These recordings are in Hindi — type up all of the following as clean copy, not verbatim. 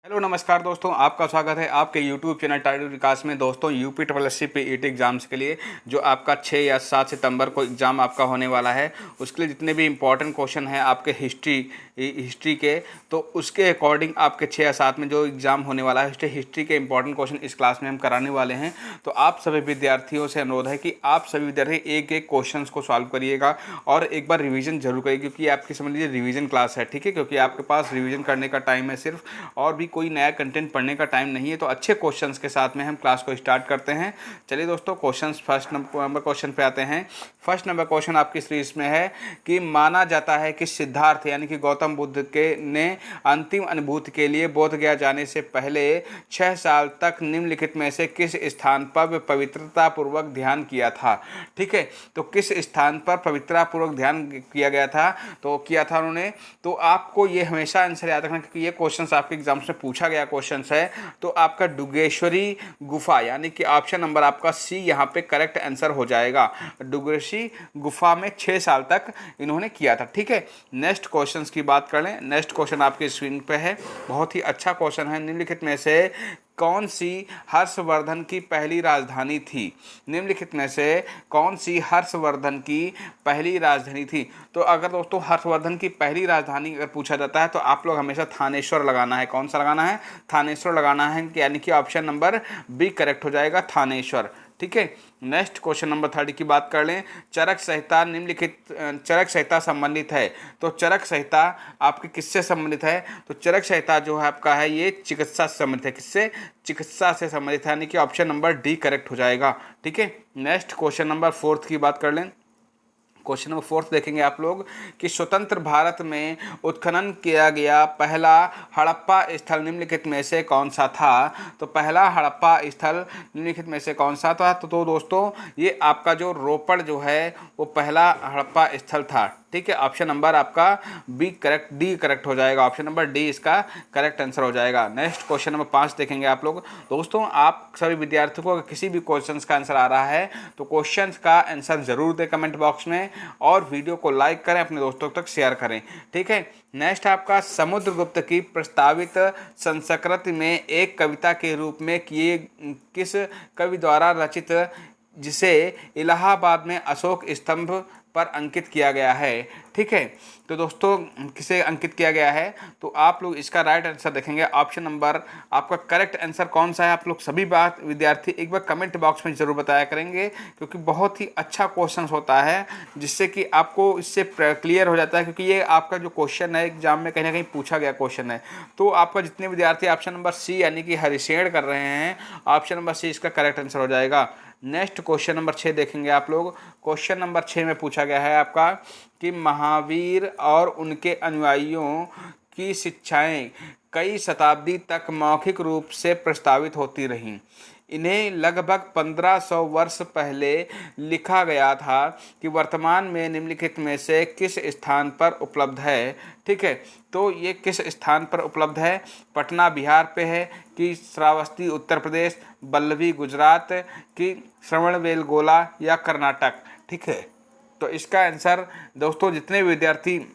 हेलो नमस्कार दोस्तों, आपका स्वागत है आपके यूट्यूब चैनल टाइटल विकास में। दोस्तों UP triple S C PET exams के लिए जो आपका 6 या 7 सितंबर को एग्ज़ाम आपका होने वाला है, उसके लिए जितने भी इंपॉर्टेंट क्वेश्चन हैं आपके हिस्ट्री के, तो उसके अकॉर्डिंग आपके 6 या 7 में जो एग्ज़ाम होने वाला है हिस्ट्री के इंपॉर्टेंट क्वेश्चन इस क्लास में हम कराने वाले हैं। तो आप सभी विद्यार्थियों से अनुरोध है कि आप सभी विद्यार्थी एक एक क्वेश्चन को सॉल्व करिएगा और एक बार रिवीजन जरूर करिए, क्योंकि आपकी समझ लीजिए रिवीजन क्लास है, ठीक है। क्योंकि आपके पास रिवीजन करने का टाइम है सिर्फ, और भी कोई नया कंटेंट पढ़ने का टाइम नहीं है। तो अच्छे क्वेश्चंस के साथ में हम क्लास को स्टार्ट करते हैं। चलिए दोस्तों, क्वेश्चंस फर्स्ट नंबर क्वेश्चन पे आते हैं। फर्स्ट नंबर क्वेश्चन आपकी सीरीज में है कि माना जाता है कि सिद्धार्थ यानी कि गौतम बुद्ध के ने अंतिम अनुभूति के लिए बोध गया जाने से पहले 6 साल तक निम्नलिखित में से किस स्थान पर पवित्रता पूर्वक ध्यान किया था। ठीक है, तो किस स्थान पर पवित्रता पूर्वक ध्यान किया गया था, तो किया था उन्होंने। तो आपको ये हमेशा आंसर याद रखना, क्योंकि ये क्वेश्चन आपके एग्जाम्स में पूछा गया क्वेश्चन है। तो आपका डुगेश्वरी गुफा यानी कि ऑप्शन नंबर आपका सी यहाँ पे करेक्ट आंसर हो जाएगा। डुगेश्वरी गुफा में 6 साल तक इन्होंने किया था। ठीक है, नेक्स्ट क्वेश्चन की बात कर लें। नेक्स्ट क्वेश्चन आपकी स्क्रीन पे है, बहुत ही अच्छा क्वेश्चन है। निम्नलिखित में से कौन सी हर्षवर्धन की पहली राजधानी थी। निम्नलिखित में से कौन सी हर्षवर्धन की पहली राजधानी थी। तो अगर दोस्तों हर्षवर्धन की पहली राजधानी अगर पूछा जाता है तो आप लोग हमेशा थानेश्वर लगाना है। कौन सा लगाना है? थानेश्वर लगाना है, यानी कि ऑप्शन नंबर बी करेक्ट हो जाएगा, थानेश्वर। ठीक है, नेक्स्ट क्वेश्चन नंबर 3 की बात कर लें। चरक संहिता निम्नलिखित चरक संहिता संबंधित है। तो चरक संहिता आपके किससे संबंधित है? तो चरक संहिता जो है आपका है ये चिकित्सा से संबंधित है। किससे? चिकित्सा से संबंधित है, यानी कि ऑप्शन नंबर डी करेक्ट हो जाएगा। ठीक है, नेक्स्ट क्वेश्चन नंबर 4 की बात कर लें। क्वेश्चन नंबर 4 देखेंगे आप लोग कि स्वतंत्र भारत में उत्खनन किया गया पहला हड़प्पा स्थल निम्नलिखित में से कौन सा था। तो पहला हड़प्पा स्थल निम्नलिखित में से कौन सा था। तो दोस्तों ये आपका जो रोपड़ जो है वो पहला हड़प्पा स्थल था। ठीक है, ऑप्शन नंबर आपका बी करेक्ट, डी करेक्ट हो जाएगा। ऑप्शन नंबर डी इसका करेक्ट आंसर हो जाएगा। नेक्स्ट क्वेश्चन नंबर 5 देखेंगे आप लोग। दोस्तों आप सभी विद्यार्थियों को अगर किसी भी क्वेश्चन का आंसर आ रहा है तो क्वेश्चन का आंसर जरूर दें कमेंट बॉक्स में, और वीडियो को लाइक करें, अपने दोस्तों तक शेयर करें। ठीक है, नेक्स्ट आपका समुद्रगुप्त की प्रस्तावित संस्कृत में एक कविता के रूप में किए किस कवि द्वारा रचित, जिसे इलाहाबाद में अशोक स्तंभ पर अंकित किया गया है। ठीक है, तो दोस्तों किसे अंकित किया गया है, तो आप लोग इसका राइट आंसर देखेंगे। ऑप्शन नंबर आपका करेक्ट आंसर कौन सा है, आप लोग सभी बात विद्यार्थी एक बार कमेंट बॉक्स में जरूर बताया करेंगे, क्योंकि बहुत ही अच्छा क्वेश्चन होता है, जिससे कि आपको इससे क्लियर हो जाता है। क्योंकि ये आपका जो क्वेश्चन है एग्जाम में कहीं ना कहीं पूछा गया क्वेश्चन है। तो आपका जितने विद्यार्थी ऑप्शन नंबर सी यानी कि हरिशेण कर रहे हैं, ऑप्शन नंबर सी इसका करेक्ट आंसर हो जाएगा। नेक्स्ट क्वेश्चन नंबर 6 देखेंगे आप लोग। क्वेश्चन नंबर 6 में पूछा गया है आपका कि महावीर और उनके अनुयायियों की शिक्षाएं कई शताब्दी तक मौखिक रूप से प्रस्तावित होती रहीं। इन्हें लगभग 1500 वर्ष पहले लिखा गया था कि वर्तमान में निम्नलिखित में से किस स्थान पर उपलब्ध है। ठीक है, तो ये किस स्थान पर उपलब्ध है? पटना बिहार पे है, कि श्रावस्ती उत्तर प्रदेश, बल्लभी गुजरात, कि श्रवणबेलगोला या कर्नाटक। ठीक है, तो इसका आंसर दोस्तों जितने विद्यार्थी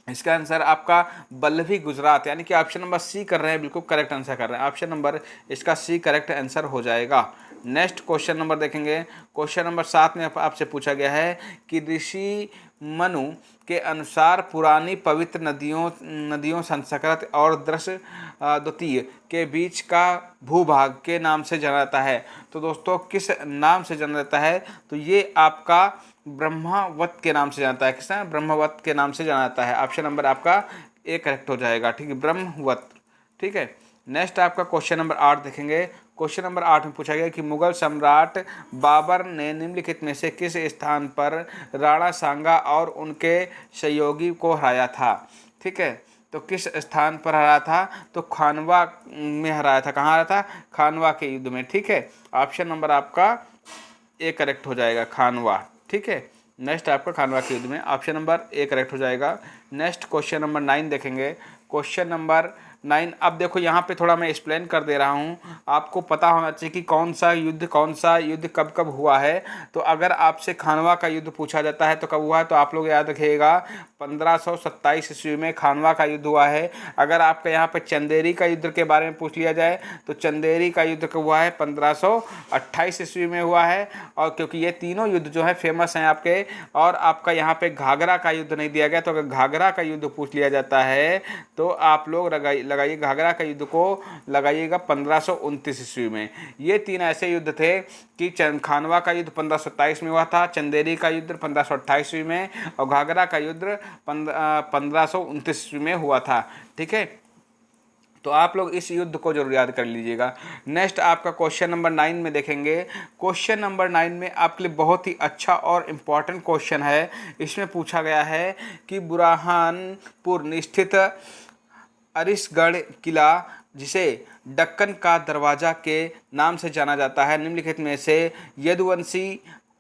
इसका आंसर आपका बल्लभी गुजरात यानी कि ऑप्शन नंबर सी कर रहे हैं, बिल्कुल करेक्ट आंसर कर रहे हैं। ऑप्शन नंबर इसका सी करेक्ट आंसर हो जाएगा। नेक्स्ट क्वेश्चन नंबर देखेंगे। क्वेश्चन नंबर 7 में आपसे पूछा गया है कि ऋषि मनु के अनुसार पुरानी पवित्र नदियों संस्कृत और दृश्य द्वितीय के बीच का भूभाग के नाम से जाना जाता है। तो दोस्तों किस नाम से जाना जाता है? तो ये आपका ब्रह्मवत के नाम से जानता है। किसने? ब्रह्मवत के नाम से जाना जाता है। ऑप्शन नंबर आपका ए करेक्ट हो जाएगा। ठीक है, ब्रह्मवत। ठीक है, नेक्स्ट आपका क्वेश्चन नंबर 8 देखेंगे। क्वेश्चन नंबर 8 में पूछा गया कि मुगल सम्राट बाबर ने निम्नलिखित में से किस स्थान पर राणा सांगा और उनके सहयोगी को हराया था। ठीक है, तो किस स्थान पर हराया था? तो खानवा में हराया था। कहाँ हराया था? खानवा के युद्ध में। ठीक है, ऑप्शन नंबर आपका ए करेक्ट हो जाएगा, खानवा। ठीक है, नेक्स्ट आपका खानवा के युद्ध में, ऑप्शन नंबर ए करेक्ट हो जाएगा। नेक्स्ट क्वेश्चन नंबर 9 देखेंगे। Question number 9। अब देखो यहाँ पे थोड़ा मैं एक्सप्लेन कर दे रहा हूँ, आपको पता होना चाहिए कि कौन सा युद्ध कब कब हुआ है। तो अगर आपसे खानवा का युद्ध पूछा जाता है तो कब हुआ है, तो आप लोग याद रखिएगा 1527 ईस्वी में खानवा का युद्ध हुआ है। अगर आपका यहाँ पे चंदेरी का युद्ध के बारे में पूछ लिया जाए तो चंदेरी का युद्ध कब हुआ है, 1528 ईस्वी में हुआ है। और क्योंकि ये तीनों युद्ध जो है फेमस हैं आपके, और आपका यहाँ पे घाघरा का युद्ध नहीं दिया गया, तो अगर घाघरा का युद्ध पूछ लिया जाता है तो आप लोग लगाइए घाघरा का युद्ध को लगाइएगा 1529 ईस्वी में। ये तीन ऐसे युद्ध थे कि खानवा का युद्ध 1527 में हुआ था, चंदेरी का युद्ध 1528 ईस्वी में, और घाघरा का युद्ध 1529 ईस्वी में हुआ था। ठीक है, तो आप लोग इस युद्ध को जरूर याद कर लीजिएगा। नेक्स्ट आपका क्वेश्चन नंबर 9 में देखेंगे। क्वेश्चन नंबर 9 में आपके लिए बहुत ही अच्छा और इम्पॉर्टेंट क्वेश्चन है। इसमें पूछा गया है कि बुरहानपुर स्थित अरिशगढ़ किला, जिसे दक्कन का दरवाज़ा के नाम से जाना जाता है, निम्नलिखित में से यदुवंशी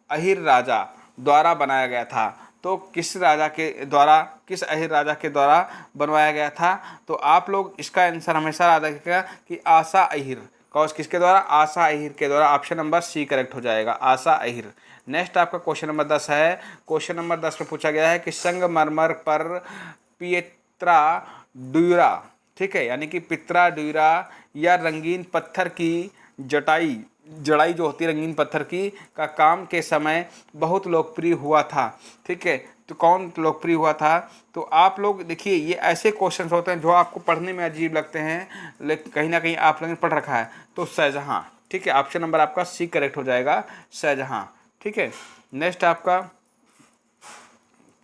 अहिर राजा द्वारा बनाया गया था। तो किस अहिर राजा के द्वारा बनवाया गया था? तो आप लोग इसका आंसर हमेशा याद रखिएगा कि आसा अहिर। किसके द्वारा? आसा अहिर के द्वारा। ऑप्शन नंबर सी करेक्ट हो जाएगा, आसा अहिर। नेक्स्ट आपका क्वेश्चन नंबर 10 है। क्वेश्चन नंबर 10 में पूछा गया है कि संगमरमर पर पियत्रा ड्यूरा, ठीक है, यानी कि पित्रा ड्यूरा या रंगीन पत्थर की जड़ाई जो होती है रंगीन पत्थर की का काम के समय बहुत लोकप्रिय हुआ था। ठीक है, तो कौन लोकप्रिय हुआ था? तो आप लोग देखिए, ये ऐसे क्वेश्चंस होते हैं जो आपको पढ़ने में अजीब लगते हैं, लेकिन कहीं ना कहीं आप लोगों ने पढ़ रखा है। तो शाहजहां, ठीक है, ऑप्शन नंबर आपका सी करेक्ट हो जाएगा, शाहजहां। ठीक है, नेक्स्ट आपका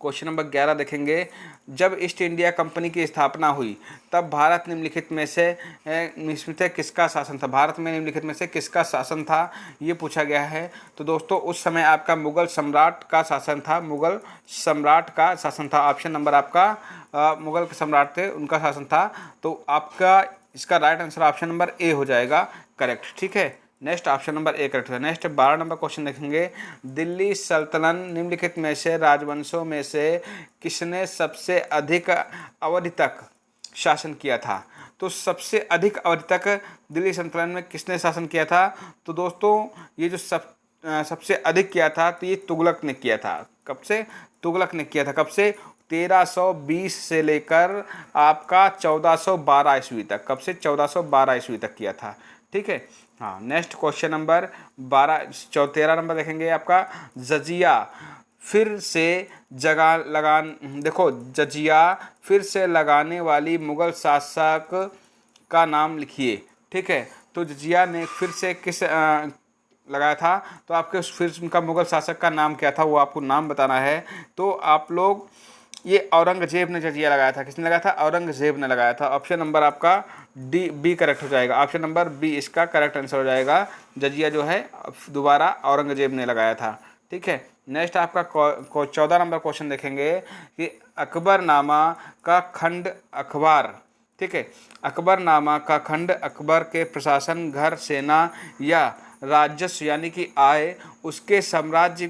क्वेश्चन नंबर 11 देखेंगे। जब ईस्ट इंडिया कंपनी की स्थापना हुई तब भारत निम्नलिखित में से किसका शासन था? भारत में निम्नलिखित में से किसका शासन था, ये पूछा गया है। तो दोस्तों उस समय आपका मुगल सम्राट का शासन था, मुगल सम्राट का शासन था। ऑप्शन नंबर आपका मुगल के सम्राट थे, उनका शासन था। तो आपका इसका right answer option number A हो जाएगा करेक्ट। ठीक है, next option number A correct है। नेक्स्ट 12 नंबर क्वेश्चन देखेंगे। दिल्ली सल्तनत निम्नलिखित में से राजवंशों में से किसने सबसे अधिक अवधि तक शासन किया था? तो सबसे अधिक अवधि तक दिल्ली सल्तनत में किसने शासन किया था? तो दोस्तों ये जो सबसे अधिक किया था तो ये तुगलक ने किया था। कब से? तुगलक ने किया था। कब से? 1320 से लेकर आपका 1412 ईस्वी तक। कब से? 1412 ईस्वी तक किया था। ठीक है, हाँ। नेक्स्ट क्वेश्चन नंबर 13 नंबर देखेंगे आपका। जजिया फिर से जजिया फिर से लगाने वाली मुगल शासक का नाम लिखिए। ठीक है, तो जजिया ने फिर से किस लगाया था? तो आपके फिर उनका मुगल शासक का नाम क्या था, वो आपको नाम बताना है। तो आप लोग ये औरंगजेब ने जजिया लगाया था। किसने लगाया था? औरंगजेब ने लगाया था। ऑप्शन नंबर आपका बी करेक्ट हो जाएगा। ऑप्शन नंबर बी इसका करेक्ट आंसर हो जाएगा। जजिया जो है दोबारा औरंगजेब ने लगाया था। ठीक है, नेक्स्ट आपका 14 नंबर क्वेश्चन देखेंगे कि अकबरनामा का खंड अखबार, ठीक है, अकबरनामा का खंड अकबर के प्रशासन, घर, सेना या राजस्व यानी कि आय, उसके साम्राज्य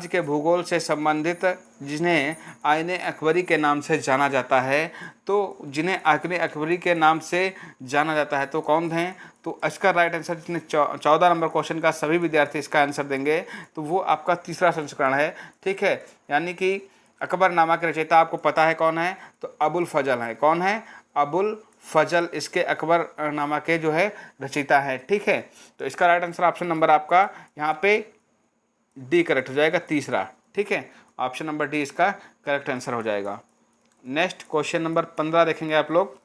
के भूगोल से संबंधित, जिन्हें आईने अकबरी के नाम से जाना जाता है। तो जिन्हें आईने अकबरी के नाम से जाना जाता है तो कौन हैं? तो इसका राइट आंसर जितने 14 नंबर क्वेश्चन का सभी विद्यार्थी इसका आंसर देंगे तो वो आपका तीसरा संस्करण है। ठीक है, यानी कि अकबरनामा के रचयिता आपको पता है कौन है? तो अबुल फजल है। कौन है? अबुल फजल इसके अकबरनामा के जो है रचयिता है। ठीक है, तो इसका राइट आंसर ऑप्शन नंबर आपका यहाँ पे डी करेक्ट हो जाएगा, तीसरा। ठीक है, ऑप्शन नंबर डी इसका करेक्ट आंसर हो जाएगा। नेक्स्ट क्वेश्चन नंबर 15 देखेंगे आप लोग।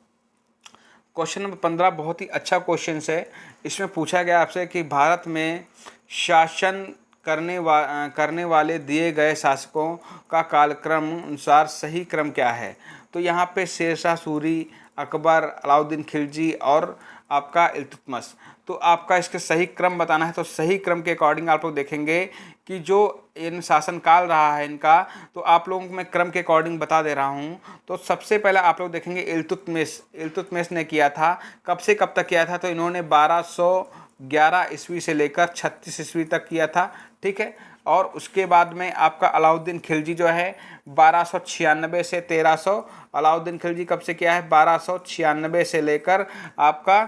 क्वेश्चन नंबर 15 बहुत ही अच्छा क्वेश्चन है। इसमें पूछा गया आपसे कि भारत में शासन करने वाले दिए गए शासकों का कालक्रम अनुसार सही क्रम क्या है? तो यहाँ पे शेरशाह सूरी, अकबर, अलाउद्दीन खिलजी और आपका इल्तुतमिश। तो आपका इसके सही क्रम बताना है। तो सही क्रम के अकॉर्डिंग आप लोग देखेंगे कि जो इन शासनकाल रहा है इनका, तो आप लोगों को मैं क्रम के अकॉर्डिंग बता दे रहा हूँ। तो सबसे पहले आप लोग देखेंगे इल्तुतमिश ने किया था। कब से कब तक किया था? तो इन्होंने 1211 ईस्वी से लेकर 36 ईस्वी तक किया था। ठीक है, और उसके बाद में आपका अलाउद्दीन खिलजी जो है 1296 से 1300, अलाउद्दीन खिलजी कब से किया है 1296 से लेकर आपका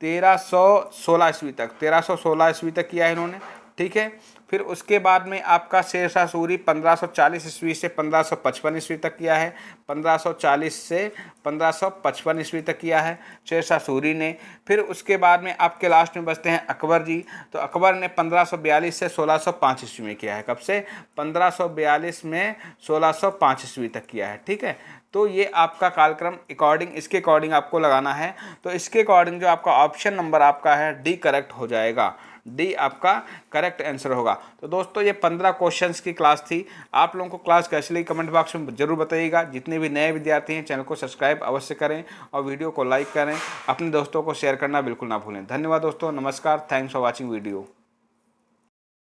1316 ईस्वी तक, 1316 ईस्वी तक किया है इन्होंने, ठीक है। फिर उसके बाद में आपका शेरशाह सूरी 1540 ईस्वी से 1555 ईस्वी तक किया है, 1540 से 1555 ईस्वी तक किया है शेरशाह सूरी ने। फिर उसके बाद में आपके लास्ट में बचते हैं अकबर जी, तो अकबर ने 1542 से 1605 ईस्वी में किया है। कब से 1542 में 1605 ईस्वी तक किया है, ठीक है। तो ये आपका कालक्रम अकॉर्डिंग, इसके अकॉर्डिंग आपको लगाना है। तो इसके अकॉर्डिंग जो आपका ऑप्शन नंबर आपका है डी करेक्ट हो जाएगा, डी आपका करेक्ट आंसर होगा। तो दोस्तों ये 15 क्वेश्चंस की क्लास थी। आप लोगों को क्लास कैसी लगी कमेंट बॉक्स में जरूर बताइएगा। जितने भी नए विद्यार्थी हैं चैनल को सब्सक्राइब अवश्य करें और वीडियो को लाइक करें, अपने दोस्तों को शेयर करना बिल्कुल ना भूलें। धन्यवाद दोस्तों, नमस्कार, थैंक्स फॉर वॉचिंग वीडियो।